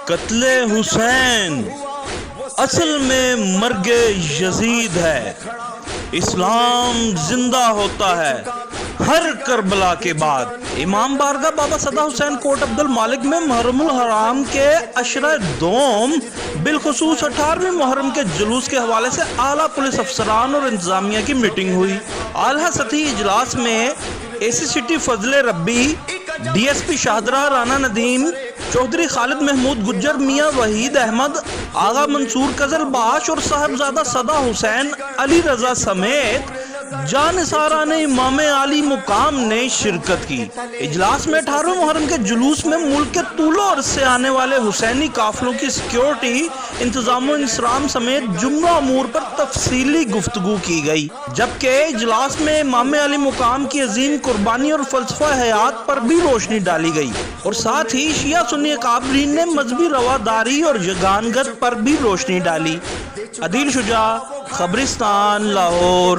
قتل حسین اصل میں مرگ یزید ہے۔ اسلام زندہ ہوتا ہے ہر کربلا کے بعد۔ امام بارگاہ بابا صدا حسین کوٹ عبد المالک میں محرم الحرام کے عشرہ دوم بالخصوص 18ویں محرم کے جلوس کے حوالے سے اعلیٰ پولیس افسران اور انتظامیہ کی میٹنگ ہوئی۔ اعلیٰ سطحی اجلاس میں اے سی city Fazal Rabbi, D S P Shahdara Rana Nadeem, Chaudhry Khalid Mahmood Gujjar, Mian Waheed Ahmad, آغا منصور قزل باش اور صاحبزادہ صدا حسین علی رضا سمیت جانثاران امام عالی مقام نے شرکت کی۔ اجلاس میں 18ویں محرم کے جلوس میں ملک کے طول و عرض سے آنے والے حسینی قافلوں کی سیکیورٹی، انتظام و انصرام سمیت جملہ امور پر تفصیلی گفتگو کی گئی، جبکہ اجلاس میں امام علی مقام کی عظیم قربانی اور فلسفہ حیات پر بھی روشنی ڈالی گئی، اور ساتھ ہی شیعہ سنی اکابرین نے مذہبی رواداری اور یگانگت پر بھی روشنی ڈالی۔ عدیل شجاع، خبرستان، لاہور۔